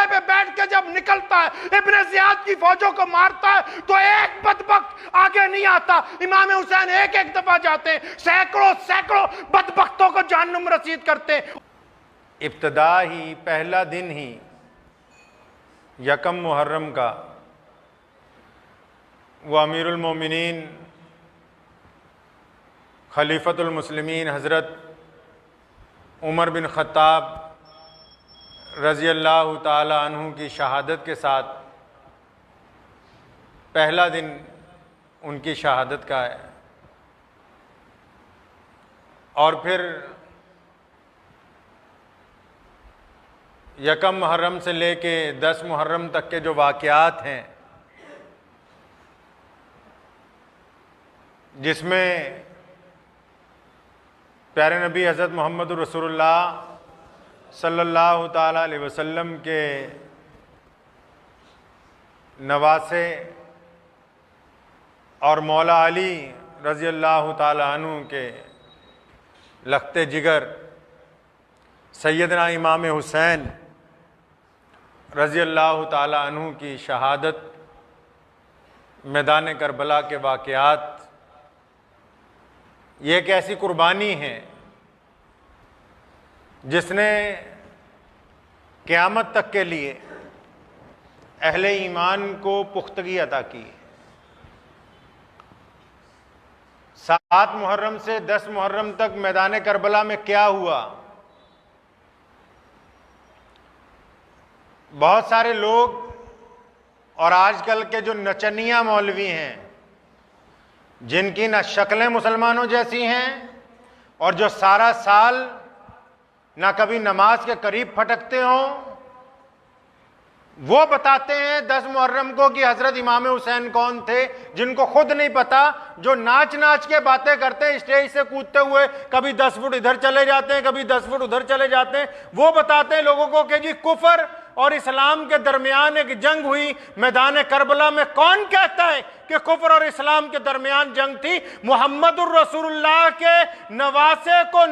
گھوڑے پہ بیٹھ کے جب نکلتا ہے ابن زیاد کی فوجوں کو مارتا ہے تو ایک بدبخت آگے نہیں آتا. امام حسین ایک ایک دفعہ جاتے ہیں, سینکڑوں بدبختوں کو جہنم رسید کرتے ہیں. ابتدا ہی پہلا دن ہی یکم محرم کا وہ امیر المومنین خلیفۃ المسلمین حضرت عمر بن خطاب رضی اللہ تعالی عنہ کی شہادت کے ساتھ پہلا دن ان کی شہادت کا ہے. اور پھر یکم محرم سے لے کے 10 محرم تک کے جو واقعات ہیں جس میں پیارے نبی حضرت محمد رسول اللہ صلی اللہ تعالیٰ علیہ وسلم کے نواسے اور مولا علی رضی اللہ تعالیٰ عنہ کے لخت جگر سیدنا امام حسین رضی اللہ تعالیٰ عنہ کی شہادت، میدان کربلا کے واقعات، یہ ایک ایسی قربانی ہے جس نے قیامت تک کے لیے اہل ایمان کو پختگی عطا کی. 7 محرم سے 10 محرم تک میدان کربلا میں کیا ہوا؟ بہت سارے لوگ اور آج کل کے جو نچنیاں مولوی ہیں جن کی نہ شکلیں مسلمانوں جیسی ہیں اور جو سارا سال نہ کبھی نماز کے قریب پھٹکتے ہوں، وہ بتاتے ہیں 10 محرم کو کہ حضرت امام حسین کون تھے، جن کو خود نہیں پتا، جو ناچ کے باتیں کرتے ہیں اسٹیج سے کودتے ہوئے، کبھی 10 فٹ ادھر چلے جاتے ہیں، کبھی 10 فٹ ادھر چلے جاتے ہیں. وہ بتاتے ہیں لوگوں کو کہ جی کفر اور اسلام کے درمیان ایک جنگ ہوئی میدان کربلا میں. کون کہتا ہے کہ کفر اور اسلام کے درمیان جنگ تھی؟ محمد الرسول اللہ کے نواسے کو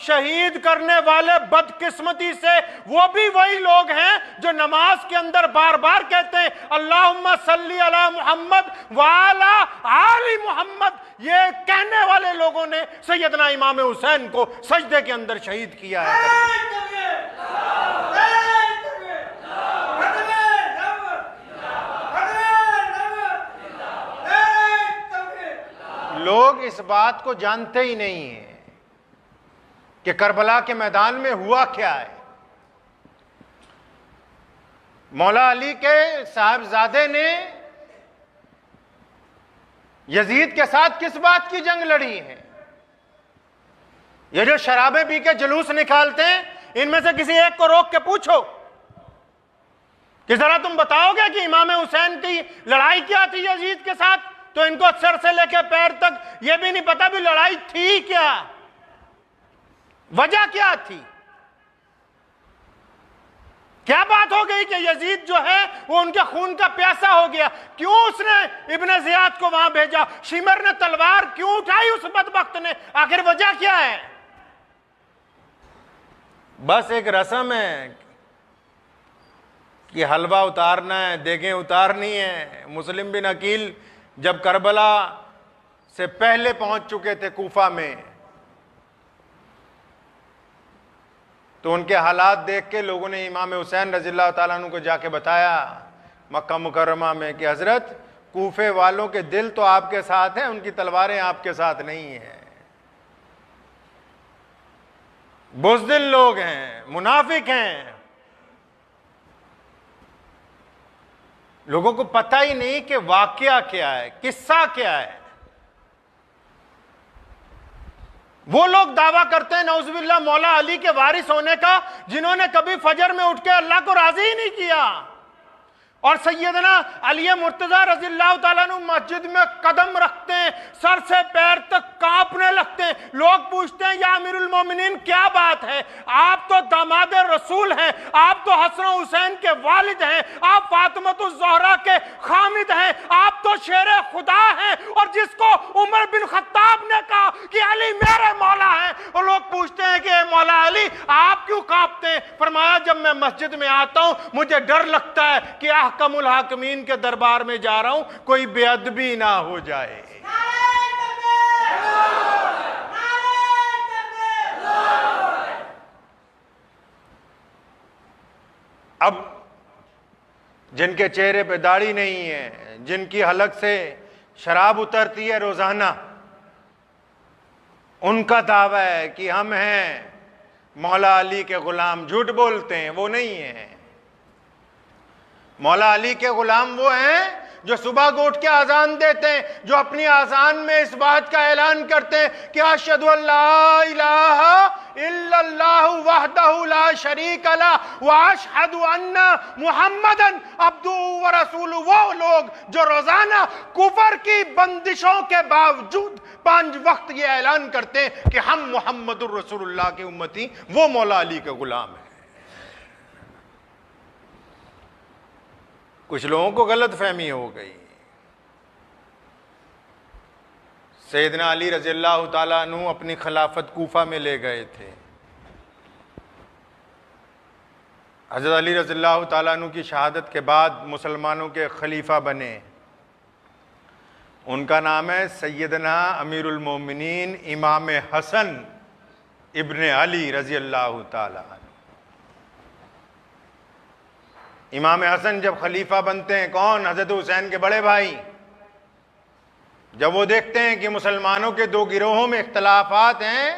شہید کرنے والے بدقسمتی سے وہ بھی وہی لوگ ہیں جو نماز کے اندر بار بار کہتے ہیں اللہم صلی علی محمد وعلی آل محمد. یہ کہنے والے لوگوں نے سیدنا امام حسین کو سجدے کے اندر شہید کیا ہے. لوگ اس بات کو جانتے ہی نہیں ہیں کہ کربلا کے میدان میں ہوا کیا ہے. مولا علی کے صاحبزادے نے یزید کے ساتھ کس بات کی جنگ لڑی ہے؟ یہ جو شرابیں پی کے جلوس نکالتے ہیں، ان میں سے کسی ایک کو روک کے پوچھو کہ ذرا تم بتاؤ گے کہ امام حسین کی لڑائی کیا تھی یزید کے ساتھ؟ تو ان کو سر سے لے کے پیر تک یہ بھی نہیں پتا بھی لڑائی تھی کیا، وجہ کیا تھی، کیا بات ہو گئی کہ یزید جو ہے وہ ان کے خون کا پیاسا ہو گیا؟ کیوں اس نے ابن زیاد کو وہاں بھیجا؟ شمر نے تلوار کیوں اٹھائی اس بدبخت نے؟ آخر وجہ کیا ہے؟ بس ایک رسم ہے کہ حلوہ اتارنا ہے، دیگیں اتارنی ہے. مسلم بن عقیل جب کربلا سے پہلے پہنچ چکے تھے کوفہ میں تو ان کے حالات دیکھ کے لوگوں نے امام حسین رضی اللہ تعالیٰ عنہ کو جا کے بتایا مکہ مکرمہ میں کہ حضرت کوفے والوں کے دل تو آپ کے ساتھ ہیں، ان کی تلواریں آپ کے ساتھ نہیں ہیں. بزدل لوگ ہیں، منافق ہیں. لوگوں کو پتہ ہی نہیں کہ واقعہ کیا ہے، قصہ کیا ہے. وہ لوگ دعویٰ کرتے ہیں نعوذ باللہ مولا علی کے وارث ہونے کا جنہوں نے کبھی فجر میں اٹھ کے اللہ کو راضی ہی نہیں کیا اور سیدنا علی مرتضی رضی اللہ تعالیٰ عنہ مسجد میں قدم رکھتے ہیں، سر سے پیر تک کانپنے لگتے ہیں۔ لوگ پوچھتے ہیں یا امیر المومنین کیا بات ہے؟ آپ تو داماد رسول ہیں، آپ تو حسن و حسین کے والد ہیں، آپ فاطمۃ الزہرا کے خامد ہیں، آپ تو شیر خدا ہیں، اور جس کو عمر بن خطاب نے کہا کہ علی میرے مولا ہیں، اور لوگ پوچھتے ہیں کہ اے مولا علی آپ کیوں کانپتے ہیں؟ فرمایا جب میں مسجد میں آتا ہوں مجھے ڈر لگتا ہے کہ احکم الحاکمین کے دربار میں جا رہا ہوں، کوئی بے ادبی نہ ہو جائے۔ اب جن کے چہرے پہ داڑھی نہیں ہے، جن کی حلق سے شراب اترتی ہے روزانہ، ان کا دعویٰ ہے کہ ہم ہیں مولا علی کے غلام، جھوٹ بولتے ہیں، وہ نہیں ہیں۔ مولا علی کے غلام وہ ہیں جو صبح کو اٹھ کے اذان دیتے ہیں، جو اپنی اذان میں اس بات کا اعلان کرتے ہیں کہ اشہد ان لا الہ الا اللہ وحدہ لا شریک لہ واشہد ان محمدا عبدہ ورسولہ۔ وہ لوگ جو روزانہ کفر کی بندشوں کے باوجود 5 وقت یہ اعلان کرتے ہیں کہ ہم محمد الرسول اللہ کے امتی، وہ مولا علی کے غلام ہیں۔ کچھ لوگوں کو غلط فہمی ہو گئی۔ سیدنا علی رضی اللہ تعالیٰ عنہ اپنی خلافت کوفہ میں لے گئے تھے۔ حضرت علی رضی اللہ تعالیٰ عنہ کی شہادت کے بعد مسلمانوں کے خلیفہ بنے، ان کا نام ہے سیدنا امیر المومنین امام حسن ابن علی رضی اللہ تعالیٰ عنہ۔ امام حسن جب خلیفہ بنتے ہیں، کون؟ حضرت حسین کے بڑے بھائی۔ جب وہ دیکھتے ہیں کہ مسلمانوں کے 2 گروہوں میں اختلافات ہیں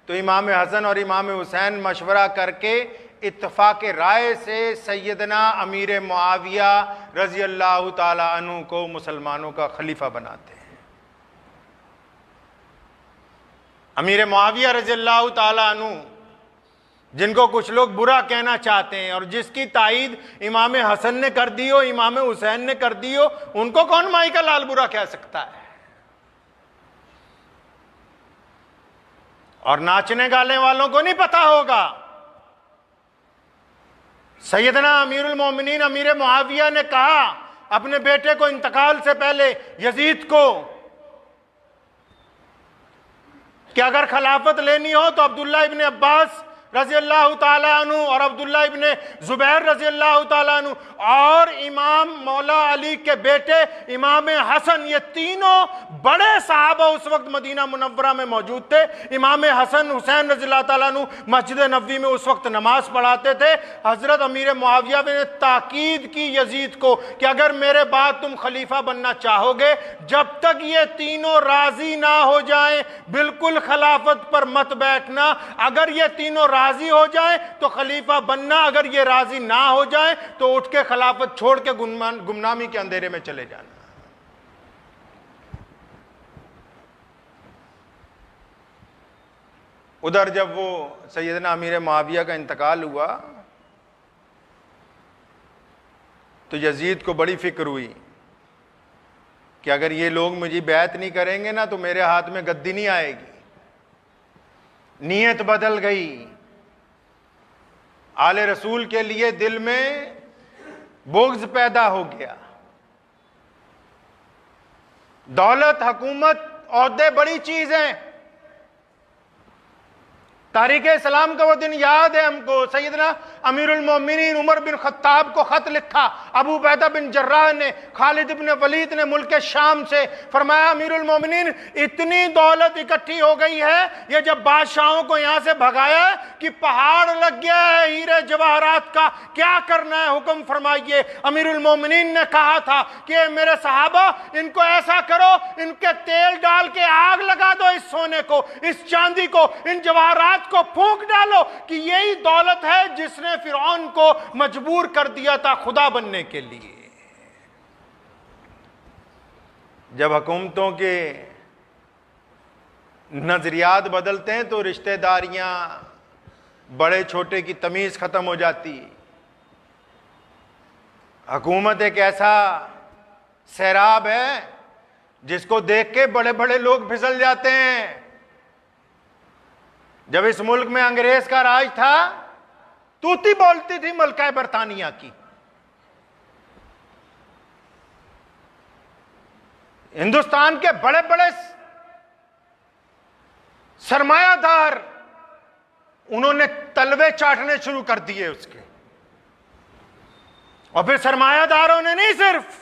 تو امام حسن اور امام حسین مشورہ کر کے اتفاق رائے سے سیدنا امیر معاویہ رضی اللہ تعالی عنہ کو مسلمانوں کا خلیفہ بناتے ہیں۔ امیر معاویہ رضی اللہ تعالی عنہ جن کو کچھ لوگ برا کہنا چاہتے ہیں، اور جس کی تائید امام حسن نے کر دی ہو، امام حسین نے کر دی ہو، ان کو کون مائی کا لال برا کہہ سکتا ہے؟ اور ناچنے گانے والوں کو نہیں پتا ہوگا، سیدنا امیر المومنین امیر معاویہ نے کہا اپنے بیٹے کو انتقال سے پہلے یزید کو کہ اگر خلافت لینی ہو تو عبداللہ ابن عباس رضی اللہ تعالیٰ عنہ اور عبداللہ ابن زبیر رضی اللہ تعالیٰ عنہ اور امام مولا علی کے بیٹے امام حسن، یہ تینوں بڑے صحابہ اس وقت مدینہ منورہ میں موجود تھے۔ امام حسن حسین رضی اللہ تعالیٰ عنہ مسجد نبوی میں اس وقت نماز پڑھاتے تھے۔ حضرت امیر معاویہ نے تاکید کی یزید کو کہ اگر میرے بعد تم خلیفہ بننا چاہو گے، جب تک یہ تینوں راضی نہ ہو جائیں بالکل خلافت پر مت بیٹھنا۔ اگر یہ تینوں راضی ہو جائیں تو خلیفہ بننا، اگر یہ راضی نہ ہو جائیں تو اٹھ کے خلافت چھوڑ کے گمنامی کے اندھیرے میں چلے جانا۔ ادھر جب وہ سیدنا امیر معاویہ کا انتقال ہوا تو یزید کو بڑی فکر ہوئی کہ اگر یہ لوگ مجھے بیعت نہیں کریں گے نا تو میرے ہاتھ میں گدی نہیں آئے گی۔ نیت بدل گئی، آل رسول کے لیے دل میں بغض پیدا ہو گیا۔ دولت، حکومت، عہدے بڑی چیز ہیں۔ تاریخ اسلام کا وہ دن یاد ہے ہم کو، سیدنا امیر المومنین عمر بن خطاب کو خط لکھا ابو عبیدہ بن جراح نے، خالد بن ولید نے ملک شام سے، فرمایا امیر المومنین اتنی دولت اکٹھی ہو گئی ہے، یہ جب بادشاہوں کو یہاں سے بھگایا ہے کہ پہاڑ لگ گیا ہے ہیرے جواہرات کا، کیا کرنا ہے حکم فرمائیے۔ امیر المومنین نے کہا تھا کہ میرے صحابہ ان کو ایسا کرو، ان کے تیل ڈال کے آگ لگا دو اس سونے کو، اس چاندی کو، ان جواہرات کو پھونک ڈالو کہ یہی دولت ہے جس نے فرعون کو مجبور کر دیا تھا خدا بننے کے لیے۔ جب حکومتوں کے نظریات بدلتے ہیں تو رشتہ داریاں، بڑے چھوٹے کی تمیز ختم ہو جاتی۔ حکومت ایک ایسا سیراب ہے جس کو دیکھ کے بڑے بڑے لوگ پھسل جاتے ہیں. جب اس ملک میں انگریز کا راج تھا توتی بولتی تھی ملکہ برطانیہ کی. ہندوستان کے بڑے بڑے سرمایہ دار انہوں نے تلوے چاٹنے شروع کر دیے اس کے. اور پھر سرمایہ داروں نے نہیں، صرف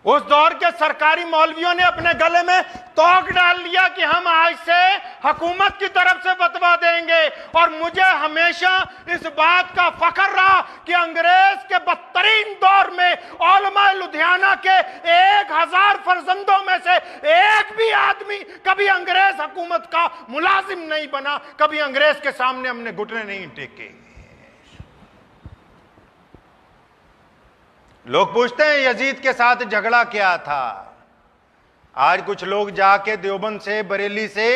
اس دور کے سرکاری مولویوں نے اپنے گلے میں توق ڈال لیا کہ ہم آج سے حکومت کی طرف سے فتویٰ دیں گے. اور مجھے ہمیشہ اس بات کا فخر رہا کہ انگریز کے بدترین دور میں علماء لدھیانہ کے 1000 فرزندوں میں سے ایک بھی آدمی کبھی انگریز حکومت کا ملازم نہیں بنا، کبھی انگریز کے سامنے ہم نے گھٹنے نہیں ٹیکے. لوگ پوچھتے ہیں یزید کے ساتھ جھگڑا کیا تھا. آج کچھ لوگ جا کے دیوبند سے، بریلی سے،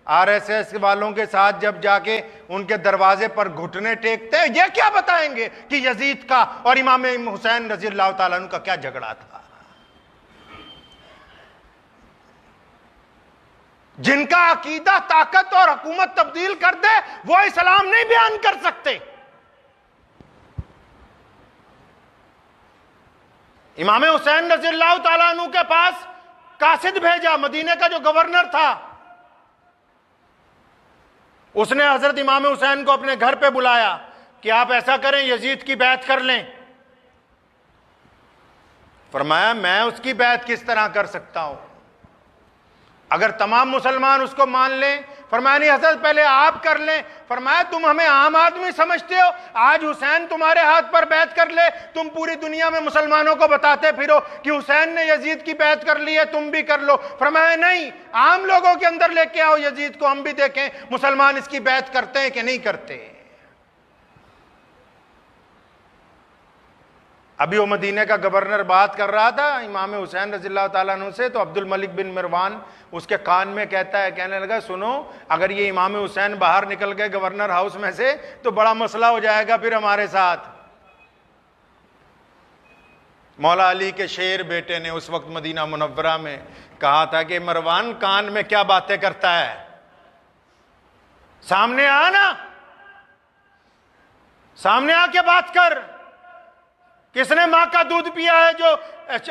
RSS والوں کے ساتھ جب جا کے ان کے دروازے پر گھٹنے ٹیکتے ہیں، یہ کیا بتائیں گے کہ یزید کا اور امام حسین رضی اللہ تعالیٰ عنہ کا کیا جھگڑا تھا. جن کا عقیدہ طاقت اور حکومت تبدیل کر دے وہ اسلام نہیں بیان کر سکتے. امام حسین رضی اللہ تعالیٰ عنہ کے پاس قاصد بھیجا، مدینے کا جو گورنر تھا، اس نے حضرت امام حسین کو اپنے گھر پہ بلایا کہ آپ ایسا کریں، یزید کی بیعت کر لیں. فرمایا میں اس کی بیعت کس طرح کر سکتا ہوں اگر تمام مسلمان اس کو مان لیں؟ فرمایا نہیں حضرت پہلے آپ کر لیں. فرمایا تم ہمیں عام آدمی سمجھتے ہو؟ آج حسین تمہارے ہاتھ پر بیعت کر لے، تم پوری دنیا میں مسلمانوں کو بتاتے پھرو کہ حسین نے یزید کی بیعت کر لی ہے، تم بھی کر لو. فرمایا نہیں، عام لوگوں کے اندر لے کے آؤ یزید کو، ہم بھی دیکھیں مسلمان اس کی بیعت کرتے ہیں کہ نہیں کرتے. ابھی وہ مدینہ کا گورنر بات کر رہا تھا امام حسین رضی اللہ تعالیٰ عنہ سے، تو عبد الملک بن مروان اس کے کان میں کہنے لگا سنو، اگر یہ امام حسین باہر نکل گئے گورنر ہاؤس میں سے تو بڑا مسئلہ ہو جائے گا پھر ہمارے ساتھ. مولا علی کے شیر بیٹے نے اس وقت مدینہ منورہ میں کہا تھا کہ مروان کان میں کیا باتیں کرتا ہے، سامنے آنا، سامنے آ کے بات کر. کس نے ماں کا دودھ پیا ہے جو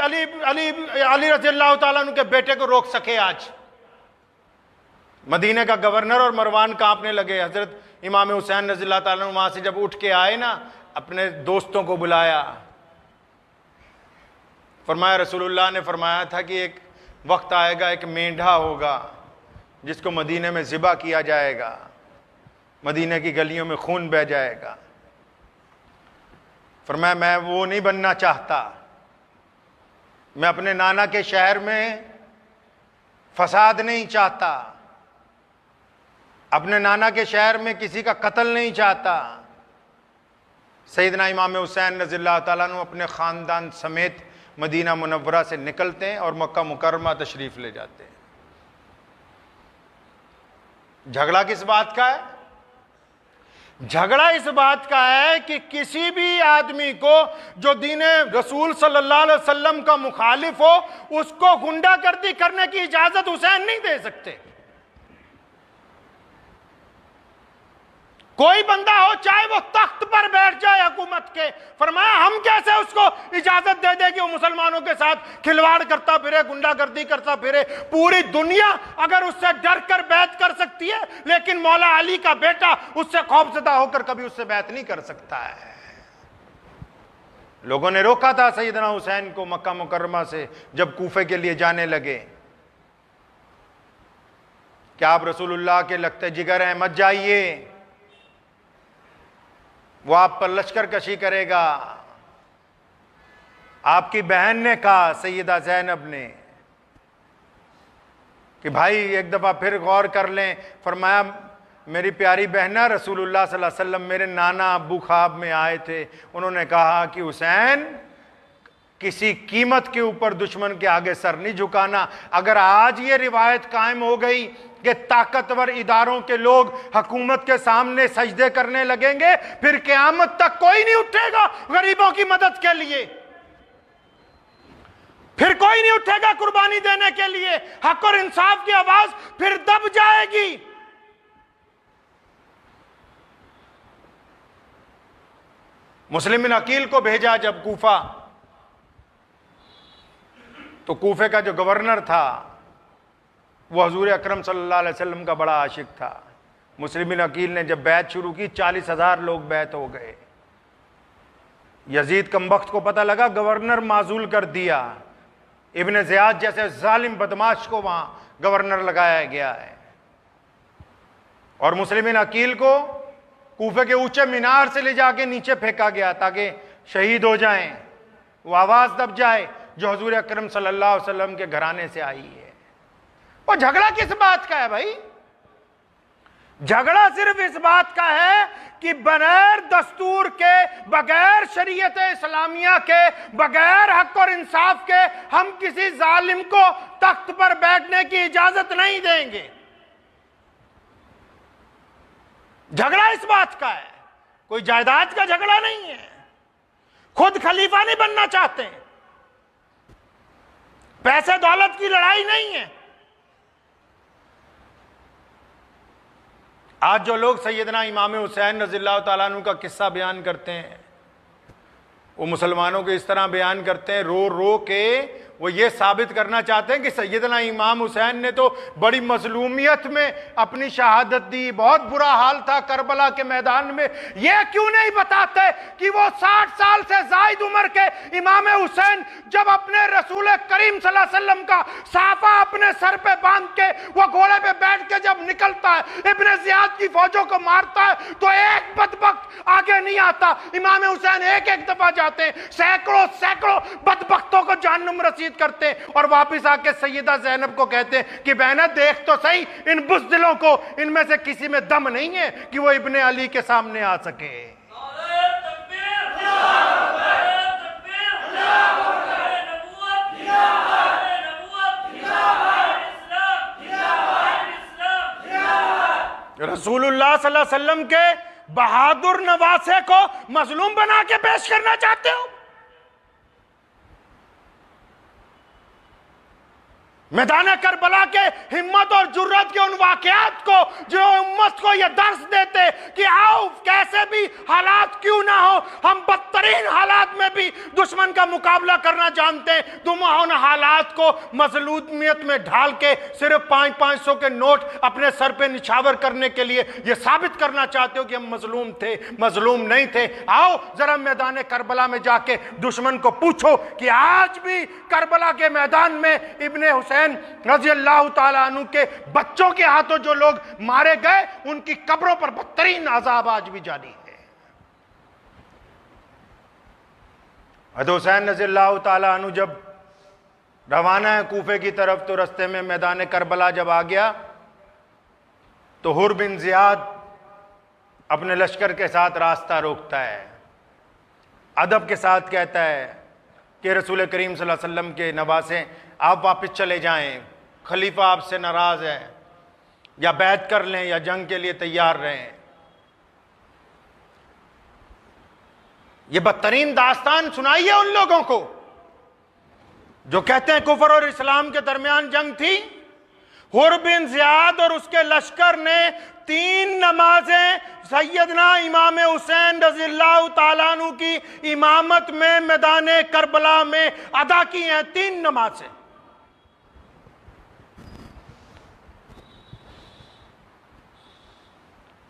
علی رضی اللہ تعالیٰ عنہ کے بیٹے کو روک سکے آج؟ مدینہ کا گورنر اور مروان کانپنے لگے. حضرت امام حسین رضی اللہ تعالیٰ عنہ وہاں سے جب اٹھ کے آئے نا، اپنے دوستوں کو بلایا. فرمایا رسول اللہ نے فرمایا تھا کہ ایک وقت آئے گا، ایک مینڈھا ہوگا جس کو مدینہ میں ذبح کیا جائے گا، مدینہ کی گلیوں میں خون بہہ جائے گا. فرمایا میں وہ نہیں بننا چاہتا، میں اپنے نانا کے شہر میں فساد نہیں چاہتا، اپنے نانا کے شہر میں کسی کا قتل نہیں چاہتا. سیدنا امام حسین رضی اللہ تعالیٰ عنہ اپنے خاندان سمیت مدینہ منورہ سے نکلتے ہیں اور مکہ مکرمہ تشریف لے جاتے ہیں. جھگڑا کس بات کا ہے؟ جھگڑا اس بات کا ہے کہ کسی بھی آدمی کو جو دین رسول صلی اللہ علیہ وسلم کا مخالف ہو اس کو غنڈہ گردی کرنے کی اجازت حسین نہیں دے سکتے. کوئی بندہ ہو چاہے وہ تخت پر بیٹھ جائے حکومت کے، فرمایا ہم کیسے اس کو اجازت دے دیں کہ وہ مسلمانوں کے ساتھ کھلواڑ کرتا پھرے، غنڈہ گردی کرتا پھرے. پوری دنیا اگر اس سے ڈر کر بیعت کر سکتی ہے لیکن مولا علی کا بیٹا اس سے خوفزدہ ہو کر کبھی اس سے بیعت نہیں کر سکتا ہے. لوگوں نے روکا تھا سیدنا حسین کو مکہ مکرمہ سے جب کوفے کے لیے جانے لگے کہ آپ رسول اللہ کے لگتے جگر ہیں، مت جائیے، وہ آپ پر لشکر کشی کرے گا. آپ کی بہن نے کہا، سیدہ زینب نے، کہ بھائی ایک دفعہ پھر غور کر لیں. فرمایا میری پیاری بہنہ، رسول اللہ صلی اللہ علیہ وسلم میرے نانا ابو خواب میں آئے تھے، انہوں نے کہا کہ حسین کسی قیمت کے اوپر دشمن کے آگے سر نہیں جھکانا۔ اگر آج یہ روایت قائم ہو گئی کہ طاقتور اداروں کے لوگ حکومت کے سامنے سجدے کرنے لگیں گے، پھر قیامت تک کوئی نہیں اٹھے گا غریبوں کی مدد کے لیے، پھر کوئی نہیں اٹھے گا قربانی دینے کے لیے، حق اور انصاف کی آواز پھر دب جائے گی۔ مسلم بن عقیل کو بھیجا جب کوفہ، تو کوفے کا جو گورنر تھا وہ حضور اکرم صلی اللہ علیہ وسلم کا بڑا عاشق تھا۔ مسلم بن عقیل نے جب بیعت شروع کی 40,000 لوگ بیعت ہو گئے۔ یزید کمبخت کو پتہ لگا گورنر معزول کر دیا، ابن زیاد جیسے ظالم بدماش کو وہاں گورنر لگایا گیا ہے، اور مسلم بن عقیل کو کوفے کے اونچے مینار سے لے جا کے نیچے پھینکا گیا تاکہ شہید ہو جائیں، وہ آواز دب جائے جو حضور اکرم صلی اللہ علیہ وسلم کے گھرانے سے آئی ہے۔ وہ جھگڑا کس بات کا ہے بھائی؟ جھگڑا صرف اس بات کا ہے کہ بغیر دستور کے، بغیر شریعت اسلامیہ کے، بغیر حق اور انصاف کے ہم کسی ظالم کو تخت پر بیٹھنے کی اجازت نہیں دیں گے۔ جھگڑا اس بات کا ہے، کوئی جائیداد کا جھگڑا نہیں ہے، خود خلیفہ نہیں بننا چاہتے، پیسے دولت کی لڑائی نہیں ہے۔ آج جو لوگ سیدنا امام حسین رضی اللہ تعالیٰ عنہ کا قصہ بیان کرتے ہیں، وہ مسلمانوں کو اس طرح بیان کرتے ہیں رو رو کے وہ یہ ثابت کرنا چاہتے ہیں کہ سیدنا امام حسین نے تو بڑی مظلومیت میں اپنی شہادت دی، بہت برا حال تھا کربلا کے میدان میں۔ یہ کیوں نہیں بتاتے کہ وہ 60 سال سے زائد عمر کے امام حسین جب اپنے رسول کریم صلی اللہ علیہ وسلم کا صافہ اپنے سر پہ باندھ کے وہ گھوڑے پہ بیٹھ کے جب نکلتا ہے، ابن زیاد کی فوجوں کو مارتا ہے، تو ایک بدبخت آگے نہیں آتا۔ امام حسین ایک ایک دفعہ جاتے ہیں، سینکڑوں بدبختوں کو جہنم رسید کرتے ہیں، اور واپس آ کے سیدہ زینب کو کہتے ہیں کہ بہنہ دیکھ تو صحیح ان بزدلوں کو، ان میں سے کسی میں دم نہیں ہے کہ وہ ابن علی کے سامنے آ سکے۔ رسول اللہ صلی اللہ علیہ وسلم کے بہادر نواسے کو مظلوم بنا کے پیش کرنا چاہتے ہو؟ میدان کربلا کے ہمت اور جرات کے ان واقعات کو جو امت کو یہ درس دیتے کہ آؤ کیسے بھی حالات کیوں نہ ہو، ہم بدترین حالات میں بھی دشمن کا مقابلہ کرنا جانتے ہیں، تم ان حالات کو مظلومیت میں ڈھال کے صرف 500 کے نوٹ اپنے سر پہ نچھاور کرنے کے لیے یہ ثابت کرنا چاہتے ہو کہ ہم مظلوم تھے، مظلوم نہیں تھے۔ آؤ ذرا میدان کربلا میں جا کے دشمن کو پوچھو کہ آج بھی کربلا کے میدان میں ابن حسین رضی اللہ تعالیٰ عنہ کے بچوں کے ہاتھوں جو لوگ مارے گئے، ان کی قبروں پر بدترین عذاب آج بھی جاری ہے۔ حضرت حسین رضی اللہ تعالیٰ عنہ جب روانہ ہے کوفے کی طرف، تو رستے میں میدان کربلا جب آ گیا تو حر بن زیاد اپنے لشکر کے ساتھ راستہ روکتا ہے، ادب کے ساتھ کہتا ہے کہ رسول کریم صلی اللہ علیہ وسلم کے نواسے آپ واپس چلے جائیں، خلیفہ آپ سے ناراض ہے، یا بیعت کر لیں یا جنگ کے لیے تیار رہیں۔ یہ بدترین داستان سنائیے ان لوگوں کو جو کہتے ہیں کفر اور اسلام کے درمیان جنگ تھی۔ حر بن زیاد اور اس کے لشکر نے 3 نمازیں سیدنا امام حسین رضی اللہ تعالیٰ عنہ کی امامت میں میدان کربلا میں ادا کی ہیں، 3 نمازیں۔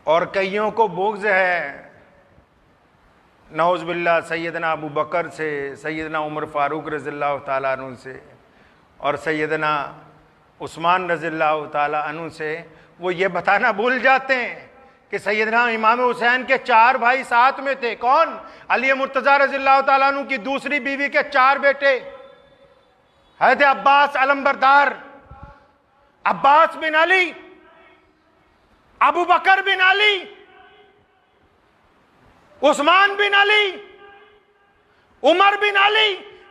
اور کئیوں کو بغض ہے نعوذ باللہ سیدنا ابو بکر سے، سیدنا عمر فاروق رضی اللہ تعالیٰ عنہ سے، اور سیدنا عثمان رضی اللہ تعالیٰ عنہ سے۔ وہ یہ بتانا بھول جاتے ہیں کہ سیدنا امام حسین کے 4 بھائی ساتھ میں تھے۔ کون؟ علی مرتضیٰ رضی اللہ تعالیٰ عنہ کی دوسری بیوی کے 4 بیٹے، حضرت عباس علمبردار، عباس بن علی، ابو بکر بن علی، عثمان بن علی، عمر بن علی،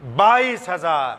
22,000।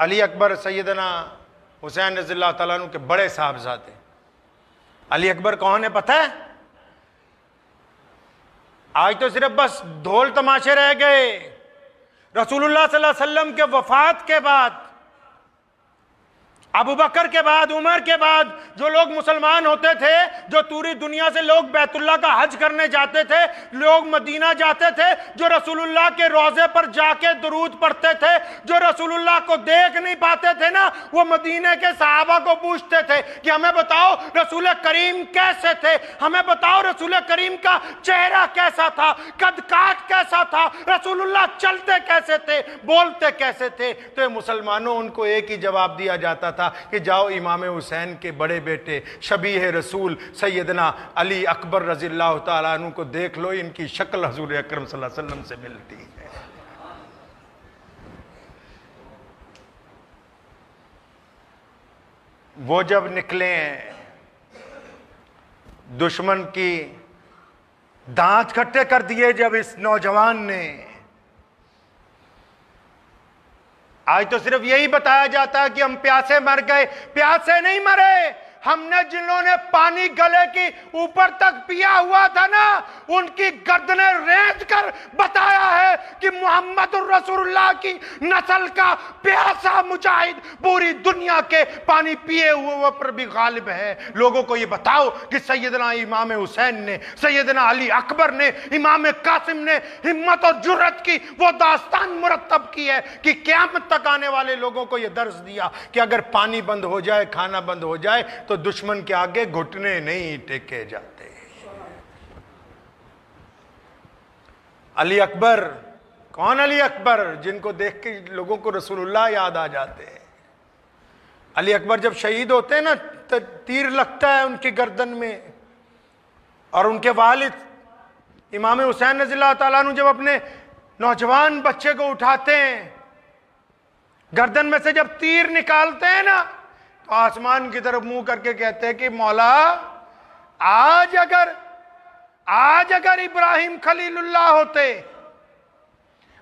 علی اکبر سیدنا حسین رضی اللہ تعالیٰ عنہ کے بڑے صاحبزادے. علی اکبر کون ہے پتہ ہے؟ آج تو صرف بس ڈھول تماشے رہ گئے. رسول اللہ صلی اللہ علیہ وسلم کے وفات کے بعد، ابو بکر کے بعد، عمر کے بعد جو لوگ مسلمان ہوتے تھے، جو پوری دنیا سے لوگ بیت اللہ کا حج کرنے جاتے تھے، لوگ مدینہ جاتے تھے، جو رسول اللہ کے روضے پر جا کے درود پڑھتے تھے، جو رسول اللہ کو دیکھ نہیں پاتے تھے نا، وہ مدینہ کے صحابہ کو پوچھتے تھے کہ ہمیں بتاؤ رسول کریم کیسے تھے، ہمیں بتاؤ رسول کریم کا چہرہ کیسا تھا، قد کاٹ کیسا تھا، رسول اللہ چلتے کیسے تھے، بولتے کیسے تھے. تو مسلمانوں ان کو ایک ہی جواب دیا جاتا تھا کہ جاؤ امام حسین کے بڑے بیٹے شبیہ رسول سیدنا علی اکبر رضی اللہ تعالیٰ عنہ کو دیکھ لو، ان کی شکل حضور اکرم صلی اللہ علیہ وسلم سے ملتی ہے. وہ جب نکلے ہیں دشمن کی دانت کھٹے کر دیے جب اس نوجوان نے. آج تو صرف یہی بتایا جاتا ہے کہ ہم پیاسے مر گئے. پیاسے نہیں مرے، ہم نے جنہوں نے پانی گلے کی اوپر تک پیا ہوا تھا نا، ان کی گردنیں ریت کر بتایا ہے کہ محمد الرسول اللہ کی نسل کا پیاسا مجاہد پوری دنیا کے پانی پیے ہوئے پر بھی غالب ہے. لوگوں کو یہ بتاؤ کہ سیدنا امام حسین نے، سیدنا علی اکبر نے، امام قاسم نے ہمت اور جرت کی وہ داستان مرتب کی ہے کہ قیامت تک آنے والے لوگوں کو یہ درس دیا کہ اگر پانی بند ہو جائے، کھانا بند ہو جائے تو دشمن کے آگے گھٹنے نہیں ٹیکے جاتے. علی اکبر کون؟ علی اکبر جن کو دیکھ کے لوگوں کو رسول اللہ یاد آ جاتے ہیں. علی اکبر جب شہید ہوتے ہیں نا، تیر لگتا ہے ان کی گردن میں، اور ان کے والد امام حسین رضی اللہ تعالیٰ عنہ جب اپنے نوجوان بچے کو اٹھاتے ہیں، گردن میں سے جب تیر نکالتے ہیں نا، تو آسمان کی طرف منہ کر کے کہتے ہیں کہ مولا آج اگر ابراہیم خلیل اللہ ہوتے،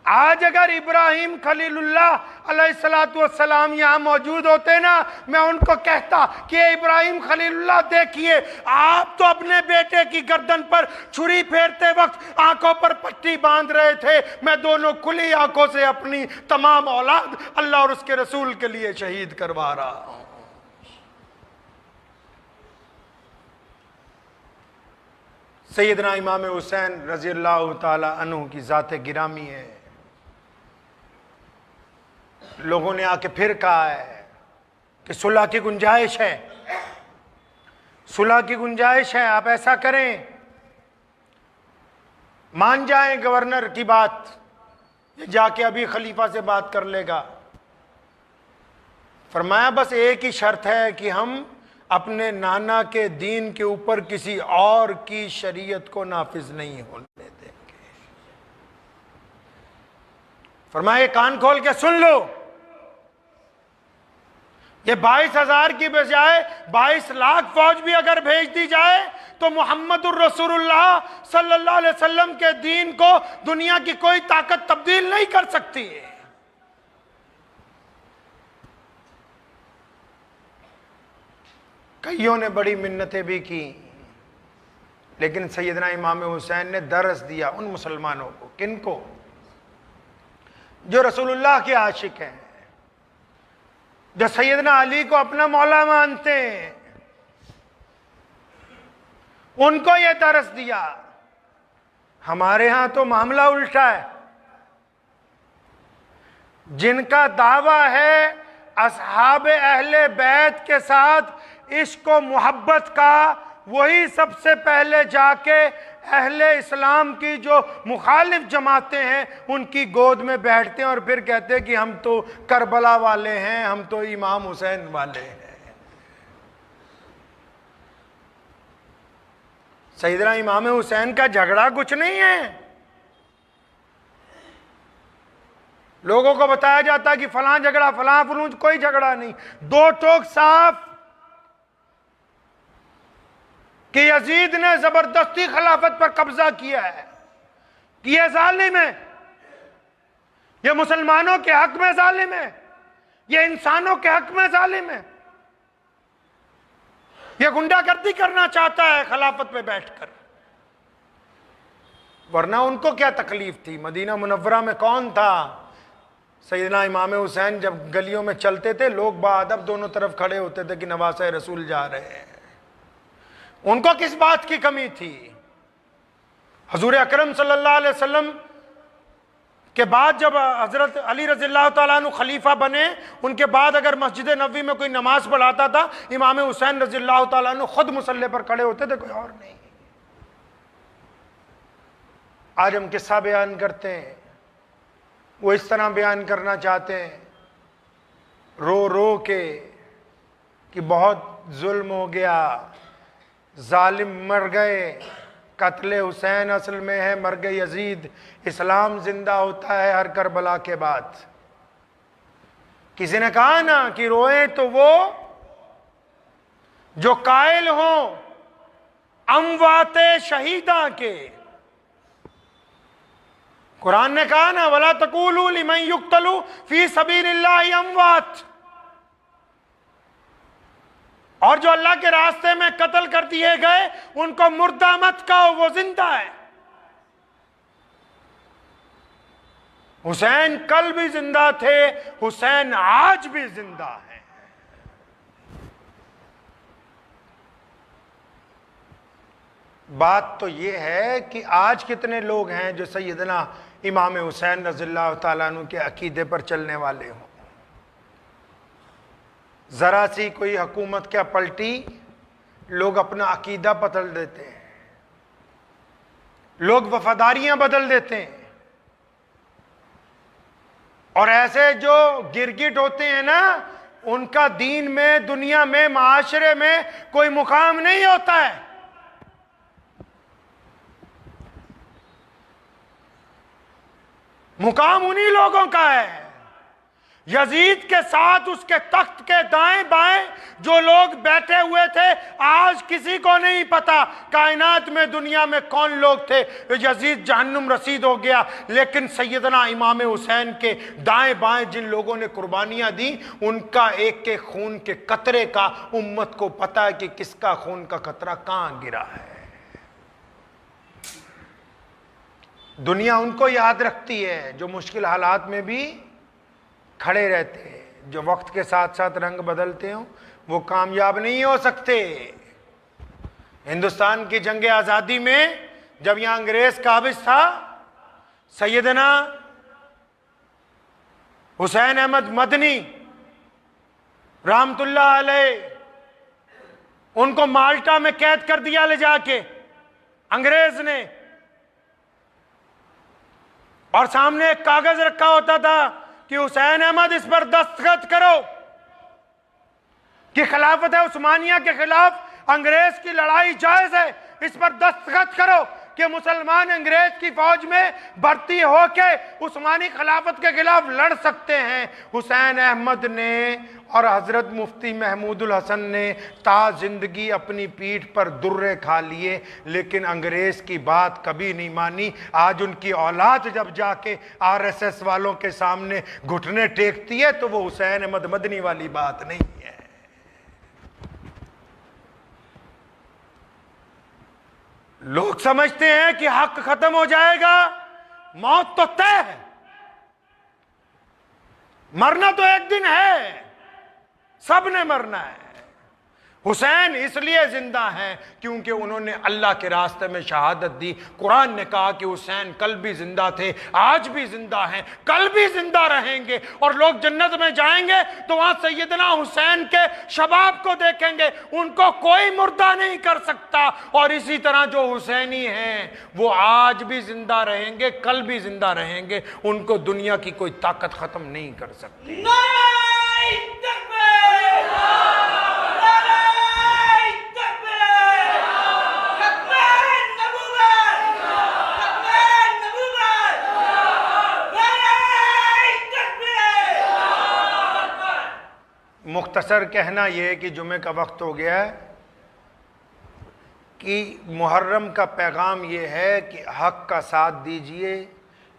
آج اگر ابراہیم خلیل اللہ علیہ السلام یہاں موجود ہوتے نا، میں ان کو کہتا کہ ابراہیم خلیل اللہ دیکھیے، آپ تو اپنے بیٹے کی گردن پر چھری پھیرتے وقت آنکھوں پر پٹی باندھ رہے تھے، میں دونوں کھلی آنکھوں سے اپنی تمام اولاد اللہ اور اس کے رسول کے لیے شہید کروا رہا ہوں. سیدنا امام حسین رضی اللہ تعالی عنہ کی ذات گرامی ہے. لوگوں نے آ کے پھر کہا ہے کہ صلح کی گنجائش ہے، صلح کی گنجائش ہے، آپ ایسا کریں، مان جائیں گورنر کی بات، یہ جا کے ابھی خلیفہ سے بات کر لے گا. فرمایا بس ایک ہی شرط ہے کہ ہم اپنے نانا کے دین کے اوپر کسی اور کی شریعت کو نافذ نہیں ہونے دیں گے. فرمایا کان کھول کے سن لو، یہ 22,000 کی بجائے 22 لاکھ فوج بھی اگر بھیج دی جائے تو محمد الرسول اللہ صلی اللہ علیہ وسلم کے دین کو دنیا کی کوئی طاقت تبدیل نہیں کر سکتی ہے. کئیوں نے بڑی منتیں بھی کی، لیکن سیدنا امام حسین نے درس دیا ان مسلمانوں کو. کن کو؟ جو رسول اللہ کے عاشق ہیں، جو سیدنا علی کو اپنا مولا مانتے ہیں، ان کو یہ درس دیا. ہمارے ہاں تو معاملہ الٹا ہے. جن کا دعویٰ ہے اصحاب اہل بیت کے ساتھ عشق و محبت کا، وہی سب سے پہلے جا کے اہل اسلام کی جو مخالف جماعتیں ہیں ان کی گود میں بیٹھتے ہیں اور پھر کہتے ہیں کہ ہم تو کربلا والے ہیں، ہم تو امام حسین والے ہیں. سیدنا امام حسین کا جھگڑا کچھ نہیں ہے. لوگوں کو بتایا جاتا ہے کہ فلاں جھگڑا، فلاں فلون، کوئی جھگڑا نہیں. دو ٹوک صاف کہ یزید نے زبردستی خلافت پر قبضہ کیا ہے، کہ یہ ظالم ہے، یہ مسلمانوں کے حق میں ظالم ہے، یہ انسانوں کے حق میں ظالم ہے، یہ گنڈا گردی کرنا چاہتا ہے خلافت پہ بیٹھ کر۔ ورنہ ان کو کیا تکلیف تھی؟ مدینہ منورہ میں کون تھا؟ سیدنا امام حسین جب گلیوں میں چلتے تھے لوگ باادب دونوں طرف کھڑے ہوتے تھے کہ نواسہ رسول جا رہے ہیں۔ ان کو کس بات کی کمی تھی؟ حضور اکرم صلی اللہ علیہ وسلم کے بعد جب حضرت علی رضی اللہ تعالیٰ عنہ خلیفہ بنے، ان کے بعد اگر مسجد نبوی میں کوئی نماز پڑھاتا تھا، امام حسین رضی اللہ تعالیٰ عنہ خود مصلی پر کھڑے ہوتے تھے، کوئی اور نہیں۔ آج ہم قصہ بیان کرتے ہیں، وہ اس طرح بیان کرنا چاہتے ہیں رو رو کے کہ بہت ظلم ہو گیا، ظالم مر گئے، قتل حسین اصل میں ہے مرگ یزید، اسلام زندہ ہوتا ہے ہر کربلا کے بعد۔ کسی نے کہا نا کہ روئیں تو وہ جو قائل ہوں اموات شہیداں کے۔ قرآن نے کہا نا وَلَا تَقُولُوا لِمَنْ يُقْتَلُ فِي سَبِيلِ اللَّهِ أَمْوَاتٌ، اور جو اللہ کے راستے میں قتل کر دیے گئے ان کو مردہ مت کہو، وہ زندہ ہے۔ حسین کل بھی زندہ تھے، حسین آج بھی زندہ ہیں۔ بات تو یہ ہے کہ آج کتنے لوگ ہیں جو سیدنا امام حسین رضی اللہ تعالیٰ عنہ کے عقیدے پر چلنے والے ہوں؟ ذرا سی کوئی حکومت کیا پلٹی، لوگ اپنا عقیدہ بدل دیتے ہیں، لوگ وفاداریاں بدل دیتے ہیں، اور ایسے جو گرگٹ ہوتے ہیں نا ان کا دین میں، دنیا میں، معاشرے میں کوئی مقام نہیں ہوتا ہے۔ مقام انہی لوگوں کا ہے۔ یزید کے ساتھ اس کے تخت کے دائیں بائیں جو لوگ بیٹھے ہوئے تھے، آج کسی کو نہیں پتا کائنات میں، دنیا میں کون لوگ تھے۔ یزید جہنم رسید ہو گیا، لیکن سیدنا امام حسین کے دائیں بائیں جن لوگوں نے قربانیاں دی، ان کا ایک کے خون کے قطرے کا امت کو پتا ہے کہ کس کا خون کا قطرہ کہاں گرا ہے۔ دنیا ان کو یاد رکھتی ہے جو مشکل حالات میں بھی کھڑے رہتے ہیں، جو وقت کے ساتھ ساتھ رنگ بدلتے ہوں وہ کامیاب نہیں ہو سکتے۔ ہندوستان کی جنگ آزادی میں جب یہاں انگریز قابض تھا، سیدنا حسین احمد مدنی رحمت اللہ علیہ، ان کو مالٹا میں قید کر دیا لے جا کے انگریز نے، اور سامنے ایک کاغذ رکھا ہوتا تھا کہ حسین احمد اس پر دستخط کرو کہ خلافت عثمانیہ کے خلاف انگریز کی لڑائی جائز ہے، اس پر دستخط کرو کہ مسلمان انگریز کی فوج میں بھرتی ہو کے عثمانی خلافت کے خلاف لڑ سکتے ہیں۔ حسین احمد نے اور حضرت مفتی محمود الحسن نے تا زندگی اپنی پیٹھ پر درے کھا لیے، لیکن انگریز کی بات کبھی نہیں مانی۔ آج ان کی اولاد جب جا کے RSS والوں کے سامنے گھٹنے ٹیکتی ہے تو وہ حسین احمد مدنی والی بات نہیں ہے۔ لوگ سمجھتے ہیں کہ حق ختم ہو جائے گا، موت تو طے ہے، مرنا تو ایک دن ہے، سب نے مرنا ہے۔ حسین اس لیے زندہ ہیں کیونکہ انہوں نے اللہ کے راستے میں شہادت دی۔ قرآن نے کہا کہ حسین کل بھی زندہ تھے، آج بھی زندہ ہیں، کل بھی زندہ رہیں گے، اور لوگ جنت میں جائیں گے تو وہاں سیدنا حسین کے شباب کو دیکھیں گے، ان کو کوئی مردہ نہیں کر سکتا۔ اور اسی طرح جو حسینی ہیں وہ آج بھی زندہ رہیں گے، کل بھی زندہ رہیں گے، ان کو دنیا کی کوئی طاقت ختم نہیں کر سکتی۔ مختصر کہنا یہ ہے کہ جمعے کا وقت ہو گیا ہے کہ محرم کا پیغام یہ ہے کہ حق کا ساتھ دیجئے،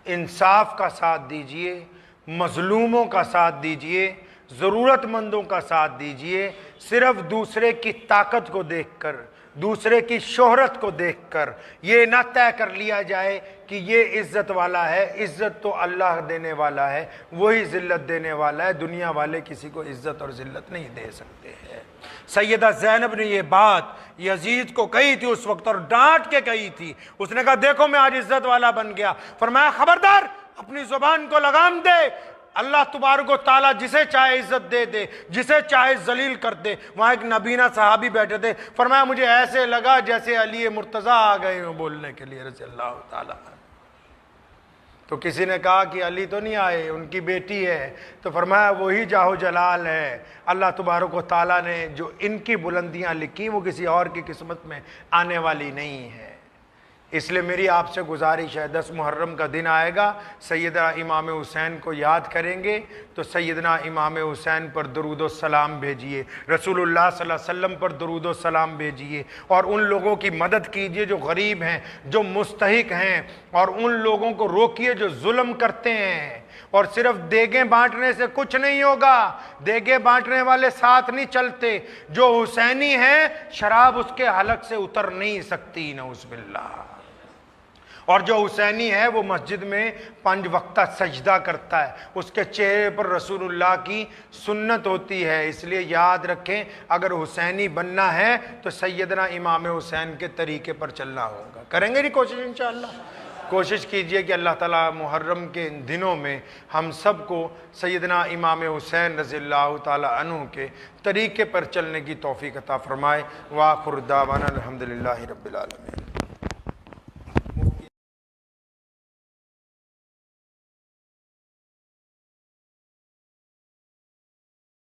انصاف کا ساتھ دیجئے، مظلوموں کا ساتھ دیجئے، ضرورت مندوں کا ساتھ دیجئے، صرف دوسرے کی طاقت کو دیکھ کر، دوسرے کی شہرت کو دیکھ کر یہ نہ طے کر لیا جائے کہ یہ عزت والا ہے۔ عزت تو اللہ دینے والا ہے، وہی ذلت دینے والا ہے، دنیا والے کسی کو عزت اور ذلت نہیں دے سکتے ہیں۔ سیدہ زینب نے یہ بات یزید کو کہی تھی اس وقت، اور ڈانٹ کے کہی تھی۔ اس نے کہا دیکھو میں آج عزت والا بن گیا۔ فرمایا خبردار، اپنی زبان کو لگام دے، اللہ تبارک و تعالیٰ جسے چاہے عزت دے دے، جسے چاہے ذلیل کر دے۔ وہاں ایک نبینہ صحابی بیٹھے تھے، فرمایا مجھے ایسے لگا جیسے علی مرتضیٰ آ گئے ہوں بولنے کے لیے رضی اللہ تعالیٰ۔ تو کسی نے کہا کہ علی تو نہیں آئے، ان کی بیٹی ہے۔ تو فرمایا وہی جاہ و جلال ہے، اللہ تبارک و تعالیٰ نے جو ان کی بلندیاں لکھی وہ کسی اور کی قسمت میں آنے والی نہیں ہے۔ اس لیے میری آپ سے گزارش ہے، 10 محرم کا دن آئے گا، سیدنا امام حسین کو یاد کریں گے تو سیدنا امام حسین پر درود و سلام بھیجیے، رسول اللہ صلی اللہ علیہ وسلم پر درود و سلام بھیجیے، اور ان لوگوں کی مدد کیجیے جو غریب ہیں، جو مستحق ہیں، اور ان لوگوں کو روکیے جو ظلم کرتے ہیں۔ اور صرف دیگیں بانٹنے سے کچھ نہیں ہوگا، دیگیں بانٹنے والے ساتھ نہیں چلتے۔ جو حسینی ہیں شراب اس کے حلق سے اتر نہیں سکتی، نعوذ باللہ۔ اور جو حسینی ہے وہ مسجد میں 5 وقتہ سجدہ کرتا ہے، اس کے چہرے پر رسول اللہ کی سنت ہوتی ہے۔ اس لیے یاد رکھیں اگر حسینی بننا ہے تو سیدنا امام حسین کے طریقے پر چلنا ہوگا۔ کریں گے نہیں کوشش انشاءاللہ؟ کوشش کیجئے کہ اللہ تعالیٰ محرم کے ان دنوں میں ہم سب کو سیدنا امام حسین رضی اللہ تعالیٰ عنہ کے طریقے پر چلنے کی توفیق عطا فرمائے۔ وآخر دعوانا الحمدللہ رب العالمین۔